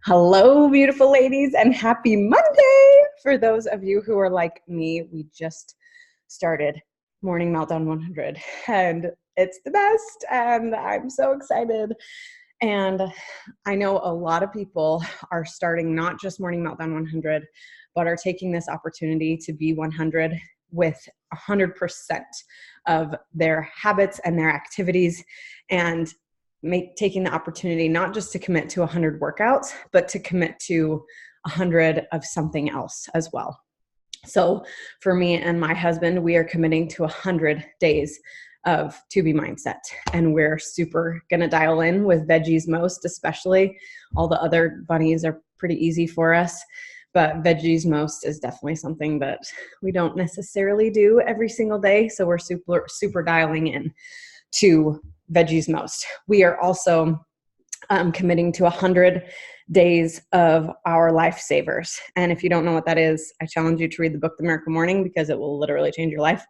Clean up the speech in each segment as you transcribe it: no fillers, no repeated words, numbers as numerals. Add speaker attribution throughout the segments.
Speaker 1: Hello, beautiful ladies, and happy Monday. For those of you who are like me, we just started Morning Meltdown 100, and it's the best, and I'm so excited. And I know a lot of people are starting not just Morning Meltdown 100, but are taking this opportunity to be 100 with 100% of their habits and their activities, and taking the opportunity not just to commit to 100 workouts, but to commit to 100 of something else as well. So for me and my husband, we are committing to 100 days of To Be Mindset, and we're super gonna dial in with veggies most, especially. All the other bunnies are pretty easy for us, but veggies most is definitely something that we don't necessarily do every single day. So we're super dialing in to veggies most. We are also committing to 100 days of our lifesavers. And if you don't know what that is, I challenge you to read the book, The Miracle Morning, because it will literally change your life.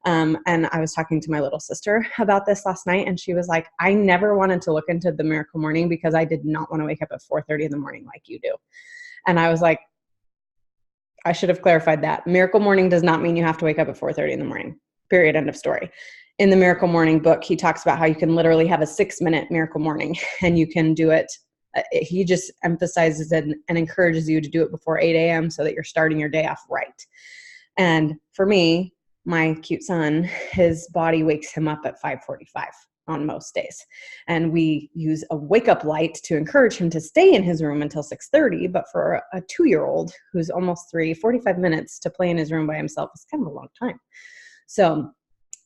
Speaker 1: And I was talking to my little sister about this last night, and she was like, I never wanted to look into The Miracle Morning because I did not want to wake up at 4:30 in the morning like you do. And I was like, I should have clarified that. Miracle Morning does not mean you have to wake up at 4:30 in the morning. Period. End of story. In the Miracle Morning book, he talks about how you can literally have a 6-minute miracle morning, and you can do it. He just emphasizes it and encourages you to do it before 8 a.m. so that you're starting your day off right. And for me, my cute son, his body wakes him up at 5:45 on most days. And we use a wake-up light to encourage him to stay in his room until 6:30. But for a 2-year-old who's almost 3, 45 minutes to play in his room by himself is kind of a long time. So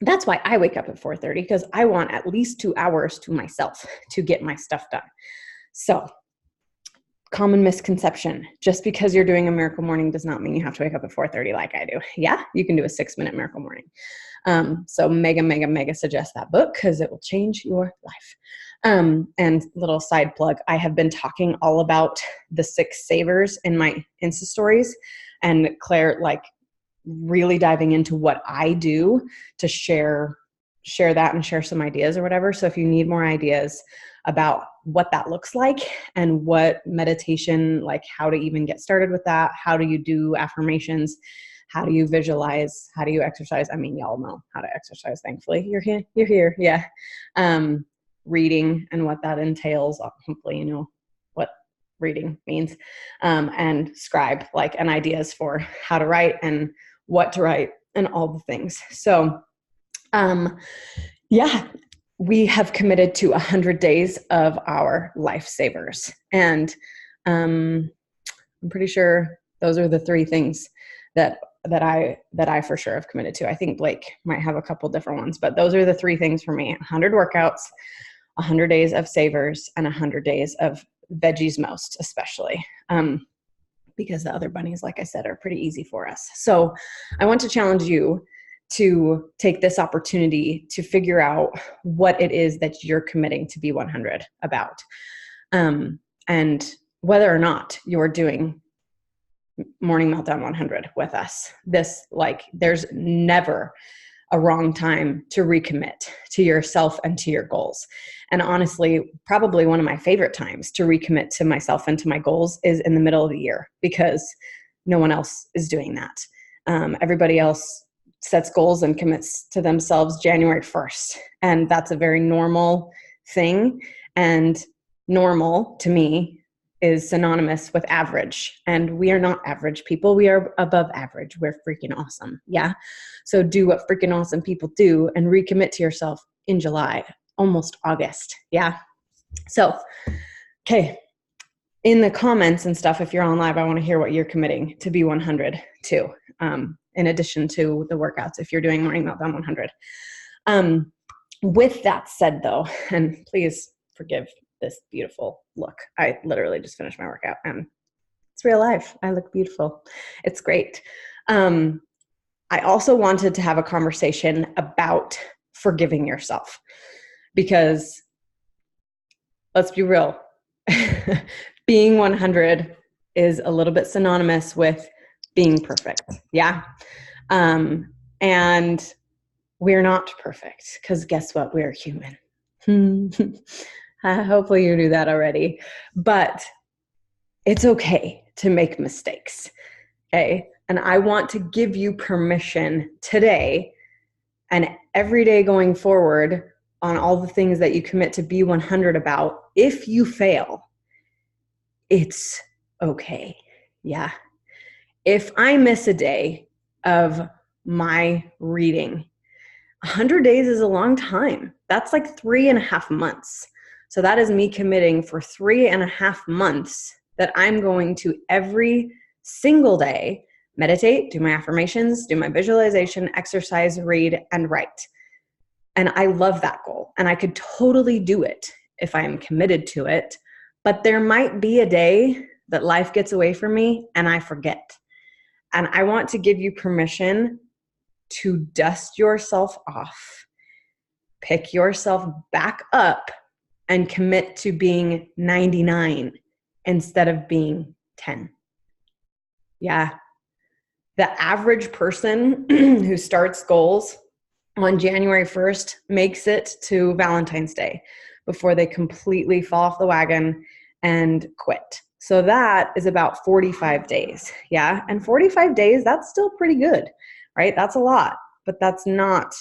Speaker 1: that's why I wake up at 4:30, because I want at least 2 hours to myself to get my stuff done. So, common misconception, just because you're doing a miracle morning does not mean you have to wake up at 4:30 like I do. Yeah, you can do a 6-minute miracle morning. So mega suggest that book because it will change your life. And little side plug, I have been talking all about the 6 savers in my Insta stories, and Claire, really diving into what I do to share that and share some ideas or whatever. So if you need more ideas about what that looks like and what meditation, like how to even get started with that, how do you do affirmations, how do you visualize, how do you exercise? I mean, y'all know how to exercise, thankfully. You're here. Yeah. Reading and what that entails. Hopefully you know what reading means. And scribe, and ideas for how to write and what to write and all the things. So, we have committed to 100 days of our lifesavers. And I'm pretty sure those are the 3 things that I for sure have committed to. I think Blake might have a couple different ones, but those are the 3 things for me: 100 workouts, 100 days of savers, and 100 days of veggies most, especially. Because the other bunnies, like I said, are pretty easy for us. So I want to challenge you to take this opportunity to figure out what it is that you're committing to be 100 about. And whether or not you're doing Morning Meltdown 100 with us. There's never a wrong time to recommit to yourself and to your goals. And honestly, probably one of my favorite times to recommit to myself and to my goals is in the middle of the year, because no one else is doing that. Everybody else sets goals and commits to themselves January 1st. And that's a very normal thing. And normal to me is synonymous with average. And we are not average people. We are above average. We're freaking awesome. Yeah. So do what freaking awesome people do and recommit to yourself in July, almost August. Yeah. So, okay. In the comments and stuff, if you're on live, I want to hear what you're committing to be 100 to, in addition to the workouts, if you're doing Morning Meltdown 100. With that said though, and please forgive this beautiful look. I literally just finished my workout and it's real life. I look beautiful. It's great. I also wanted to have a conversation about forgiving yourself, because let's be real, being 100 is a little bit synonymous with being perfect. Yeah. And we're not perfect, because guess what? We're human. Hopefully you knew that already. But it's okay to make mistakes. Okay. And I want to give you permission today and every day going forward on all the things that you commit to be 100 about. If you fail, it's okay. Yeah. If I miss a day of my reading, 100 days is a long time. That's like 3.5 months. So that is me committing for 3.5 months that I'm going to every single day meditate, do my affirmations, do my visualization, exercise, read, and write. And I love that goal. And I could totally do it if I am committed to it. But there might be a day that life gets away from me and I forget. And I want to give you permission to dust yourself off, pick yourself back up, and commit to being 99 instead of being 10. Yeah. The average person who starts goals on January 1st makes it to Valentine's Day before they completely fall off the wagon and quit. So that is about 45 days. Yeah. And 45 days, that's still pretty good, right? That's a lot, but that's not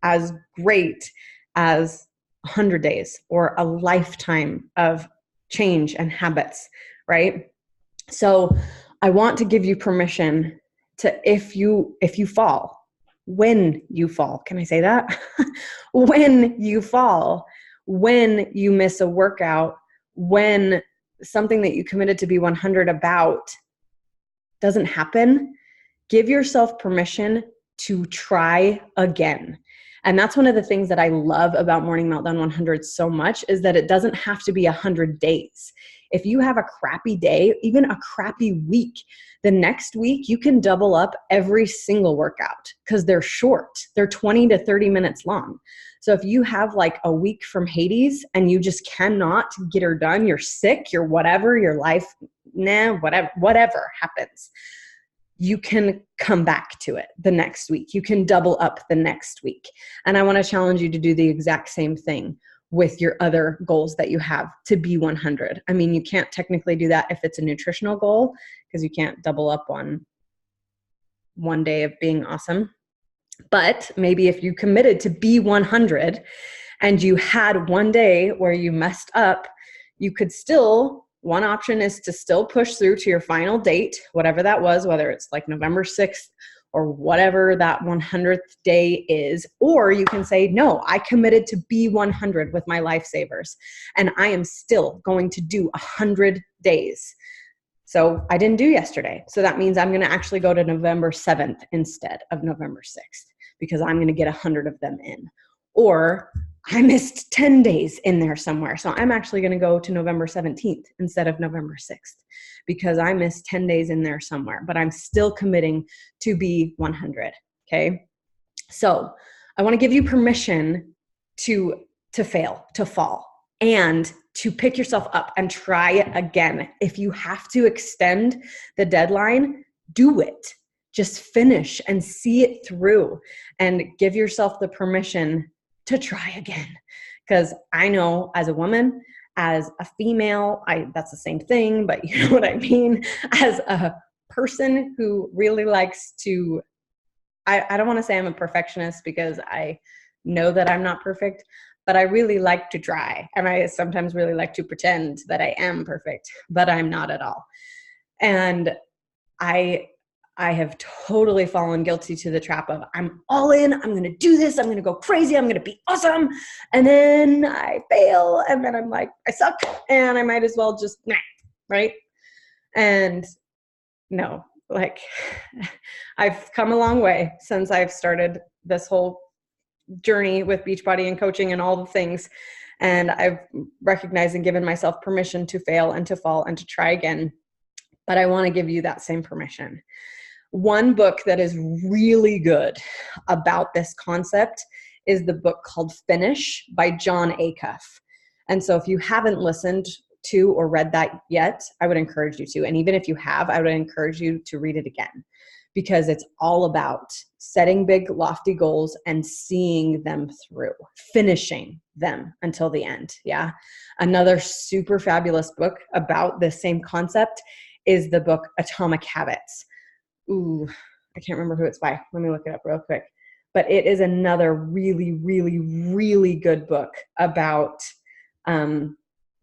Speaker 1: as great as 100 days or a lifetime of change and habits, right? So I want to give you permission to, if you fall, when you fall, can I say that? When you fall, when you miss a workout, when something that you committed to be 100 about doesn't happen, give yourself permission to try again. And that's one of the things that I love about Morning Meltdown 100 so much, is that it doesn't have to be 100 days. If you have a crappy day, even a crappy week, the next week you can double up every single workout because they're short. They're 20 to 30 minutes long. So if you have like a week from Hades and you just cannot get her done, you're sick, you're whatever, your life, whatever happens, you can come back to it the next week. You can double up the next week. And I want to challenge you to do the exact same thing with your other goals that you have to be 100. I mean, you can't technically do that if it's a nutritional goal because you can't double up on one day of being awesome. But maybe if you committed to be 100 and you had one day where you messed up, you could still, one option is to still push through to your final date, whatever that was, whether it's like November 6th or whatever that 100th day is. Or you can say, no, I committed to be 100 with my lifesavers, and I am still going to do 100 days. So I didn't do yesterday. So that means I'm going to actually go to November 7th instead of November 6th because I'm going to get 100 of them in. Or I missed 10 days in there somewhere. So I'm actually going to go to November 17th instead of November 6th because I missed 10 days in there somewhere, but I'm still committing to be 100. Okay. So I want to give you permission to fail, to fall, and to pick yourself up and try again. If you have to extend the deadline, do it. Just finish and see it through and give yourself the permission to try again. Because I know as a woman, as a female, that's the same thing, but you know what I mean? As a person who really likes to, I don't want to say I'm a perfectionist because I know that I'm not perfect, but I really like to try. And I sometimes really like to pretend that I am perfect, but I'm not at all. And I have totally fallen guilty to the trap of I'm all in, I'm going to do this, I'm going to go crazy, I'm going to be awesome. And then I fail. And then I'm like, I suck. And I might as well just, right? And no, like I've come a long way since I've started this whole journey with Beachbody and coaching and all the things. And I've recognized and given myself permission to fail and to fall and to try again. But I want to give you that same permission. One book that is really good about this concept is the book called Finish by John Acuff. And so if you haven't listened to or read that yet, I would encourage you to. And even if you have, I would encourage you to read it again because it's all about setting big, lofty goals and seeing them through, finishing them until the end. Yeah. Another super fabulous book about the same concept is the book Atomic Habits. Ooh, I can't remember who it's by. Let me look it up real quick. But it is another really, really, really good book about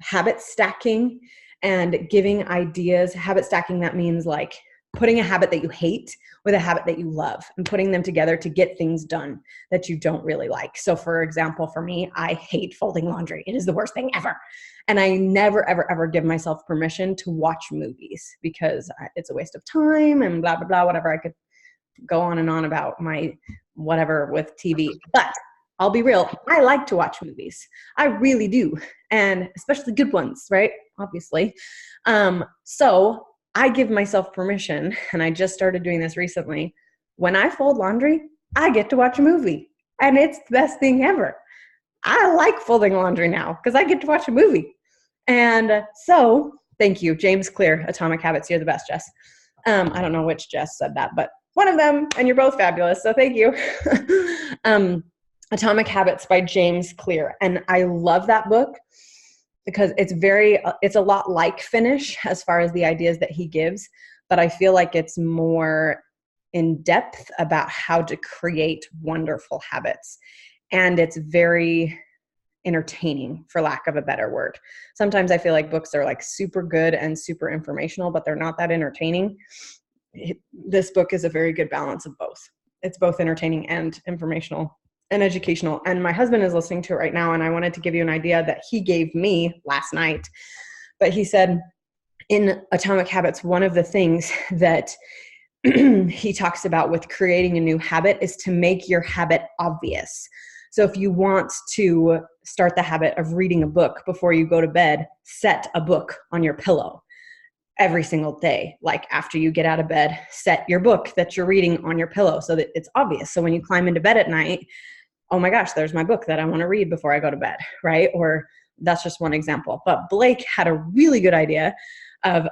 Speaker 1: habit stacking and giving ideas. Habit stacking, that means like putting a habit that you hate with a habit that you love and putting them together to get things done that you don't really like. So for example, for me, I hate folding laundry. It is the worst thing ever. And I never, ever, ever give myself permission to watch movies because it's a waste of time and blah, blah, blah, whatever. I could go on and on about my whatever with TV. But I'll be real, I like to watch movies. I really do. And especially good ones, right? Obviously. So I give myself permission, and I just started doing this recently. When I fold laundry, I get to watch a movie. And it's the best thing ever. I like folding laundry now because I get to watch a movie. And so, thank you, James Clear, Atomic Habits. You're the best, Jess. I don't know which Jess said that, but one of them, and you're both fabulous, so thank you. Atomic Habits by James Clear. And I love that book because it's a lot like Finish as far as the ideas that he gives, but I feel like it's more in depth about how to create wonderful habits. And it's very entertaining, for lack of a better word. Sometimes I feel like books are like super good and super informational, but they're not that entertaining. This book is a very good balance of both. It's both entertaining and informational and educational. And my husband is listening to it right now, and I wanted to give you an idea that he gave me last night. But he said in Atomic Habits, one of the things that he talks about with creating a new habit is to make your habit obvious. So if you want to start the habit of reading a book before you go to bed, set a book on your pillow every single day. Like after you get out of bed, set your book that you're reading on your pillow so that it's obvious. So when you climb into bed at night, oh my gosh, there's my book that I want to read before I go to bed, right? Or that's just one example. But Blake had a really good idea of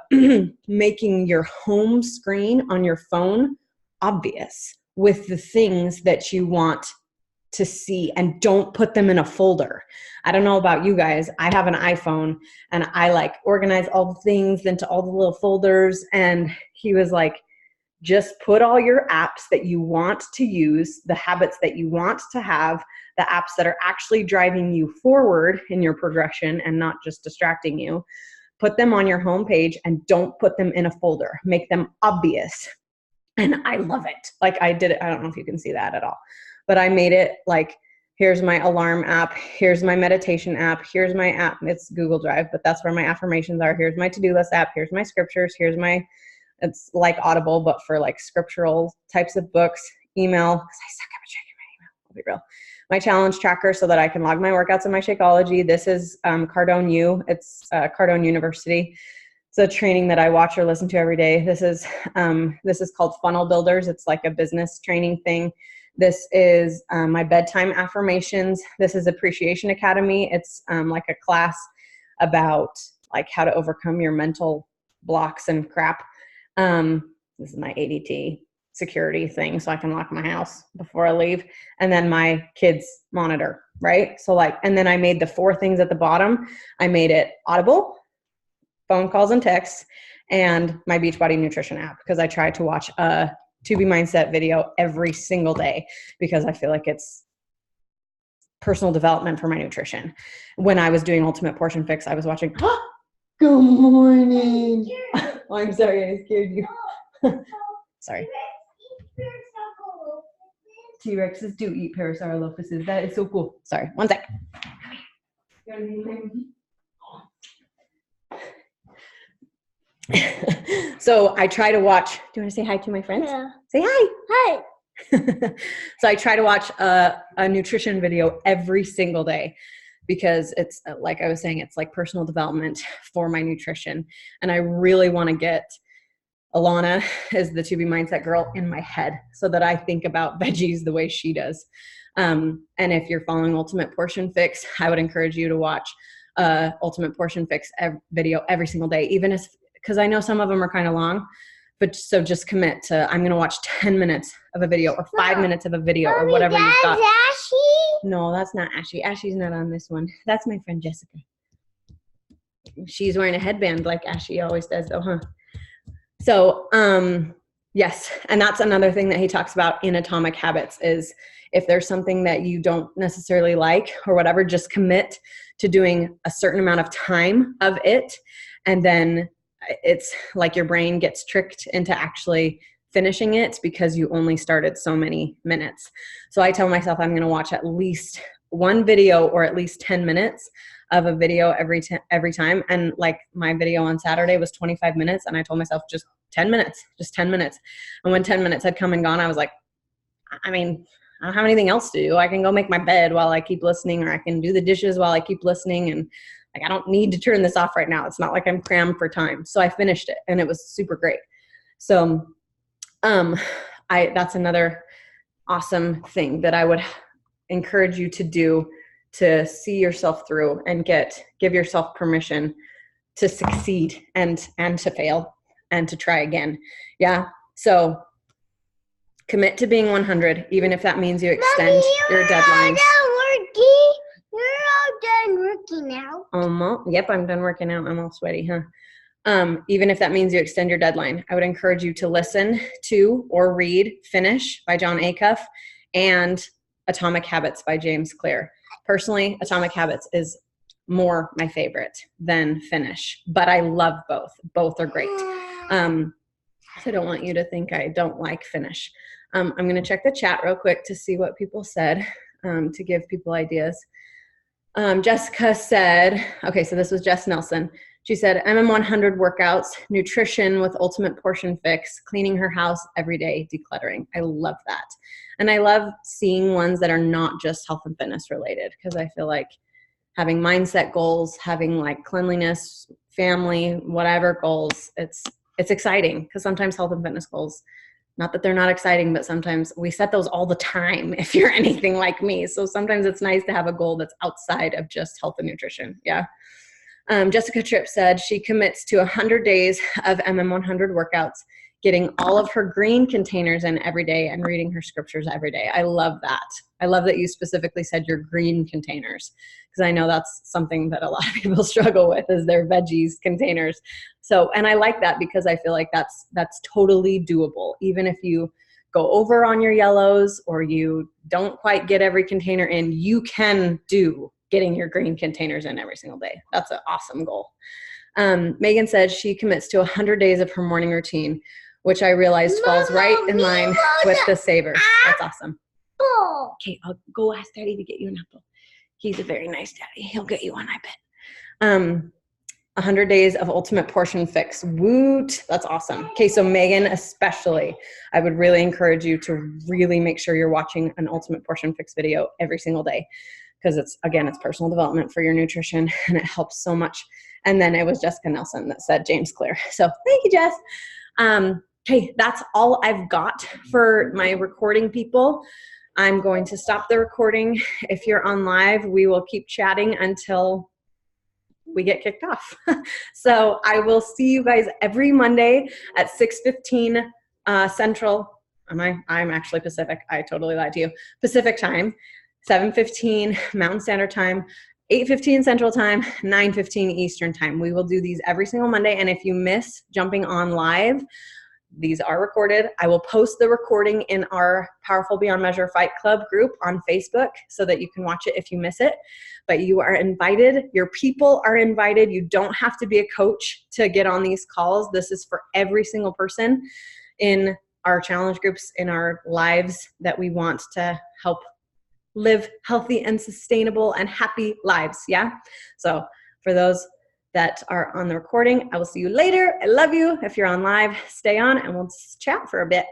Speaker 1: making your home screen on your phone obvious with the things that you want to see, and don't put them in a folder. I don't know about you guys. I have an iPhone and I like organize all the things into all the little folders. And he was like, just put all your apps that you want to use, the habits that you want to have, the apps that are actually driving you forward in your progression and not just distracting you. Put them on your homepage and don't put them in a folder. Make them obvious. And I love it. Like I did it. I don't know if you can see that at all, but I made it like, here's my alarm app. Here's my meditation app. Here's my app. It's Google Drive, but that's where my affirmations are. Here's my to-do list app. Here's my scriptures. It's like Audible, but for like scriptural types of books. Email, because I suck at checking my email. I'll be real. My challenge tracker so that I can log my workouts in my Shakeology. This is Cardone U. It's Cardone University. It's a training that I watch or listen to every day. This is called Funnel Builders. It's like a business training thing. This is my bedtime affirmations. This is Appreciation Academy. It's like a class about like how to overcome your mental blocks and crap. This is my ADT security thing so I can lock my house before I leave. And then my kids monitor, right? So like, and then I made the 4 things at the bottom. I made it Audible, phone calls and texts, and my Beachbody nutrition app, because I try to watch a To Be Mindset video every single day because I feel like it's personal development for my nutrition. When I was doing Ultimate Portion Fix, I was watching, good morning. Oh, I'm sorry, I scared you. Sorry. T-Rexes do eat Parasaurolophuses. That is so cool. Sorry, one sec. So I try to watch. Do you want to say hi to my friends?
Speaker 2: Yeah.
Speaker 1: Say hi.
Speaker 2: Hi.
Speaker 1: So I try to watch a nutrition video every single day because it's like I was saying, it's like personal development for my nutrition. And I really want to get Alana is the To Be Mindset girl in my head so that I think about veggies the way she does. And if you're following Ultimate Portion Fix, I would encourage you to watch Ultimate Portion Fix video every single day, even if, because I know some of them are kind of long, But so just commit to, I'm going to watch 10 minutes of a video or 5 minutes of a video or whatever you've got.
Speaker 2: Ashy?
Speaker 1: No, that's not Ashy. Ashy's not on this one. That's my friend Jessica. She's wearing a headband like Ashy always does though, huh? So, yes. And that's another thing that he talks about in Atomic Habits is if there's something that you don't necessarily like or whatever, just commit to doing a certain amount of time of it. And then it's like your brain gets tricked into actually finishing it because you only started so many minutes. So I tell myself I'm going to watch at least one video or at least 10 minutes of a video every time. And like my video on Saturday was 25 minutes. And I told myself just 10 minutes. And when 10 minutes had come and gone, I was like, I mean, I don't have anything else to do. I can go make my bed while I keep listening, or I can do the dishes while I keep listening. And like, I don't need to turn this off right now. It's not like I'm crammed for time. So I finished it and it was super great. So that's another awesome thing that I would encourage you to do to see yourself through and give yourself permission to succeed and to fail and to try again. Yeah. So commit to being 100, even if that means you extend your deadlines.
Speaker 2: You're all done working out.
Speaker 1: Yep, I'm done working out. I'm all sweaty, huh? Even if that means you extend your deadline, I would encourage you to listen to or read Finish by John Acuff and Atomic Habits by James Clear. Personally, Atomic Habits is more my favorite than Finish, but I love both. Both are great. So I don't want you to think I don't like Finish. I'm going to check the chat real quick to see what people said to give people ideas. Jessica said, okay, so this was Jess Nelson. She said, MM100 workouts, nutrition with ultimate portion fix, cleaning her house every day, decluttering. I love that. And I love seeing ones that are not just health and fitness related, because I feel like having mindset goals, having like cleanliness, family, whatever goals, it's exciting, because sometimes health and fitness goals, not that they're not exciting, but sometimes we set those all the time if you're anything like me. So sometimes it's nice to have a goal that's outside of just health and nutrition. Yeah. Jessica Tripp said she commits to 100 days of MM100 workouts, getting all of her green containers in every day and reading her scriptures every day. I love that. I love that you specifically said your green containers, because I know that's something that a lot of people struggle with, is their veggies containers. So, and I like that because I feel like that's totally doable. Even if you go over on your yellows or you don't quite get every container in, you can do getting your green containers in every single day. That's an awesome goal. Megan said she commits to 100 days of her morning routine, which I realized falls right in line with the Savor. That's awesome. Okay, I'll go ask Daddy to get you an apple. He's a very nice daddy. He'll get you one, I bet. 100 days of ultimate portion fix. Woot. That's awesome. Okay, so Megan especially, I would really encourage you to really make sure you're watching an ultimate portion fix video every single day, because it's personal development for your nutrition and it helps so much. And then it was Jessica Nelson that said James Clear. So thank you, Jess. Okay, that's all I've got for my recording people. I'm going to stop the recording. If you're on live, we will keep chatting until we get kicked off. So I will see you guys every Monday at 6:15 Central. I'm actually Pacific. I totally lied to you. Pacific time, 7:15 Mountain Standard Time, 8:15 Central Time, 9:15 Eastern Time. We will do these every single Monday. And if you miss jumping on live, these are recorded. I will post the recording in our Powerful Beyond Measure Fight Club group on Facebook so that you can watch it if you miss it. But you are invited. Your people are invited. You don't have to be a coach to get on these calls. This is for every single person in our challenge groups, in our lives, that we want to help live healthy and sustainable and happy lives. Yeah. So for those that are on the recording, I will see you later. I love you. If you're on live, stay on and we'll chat for a bit.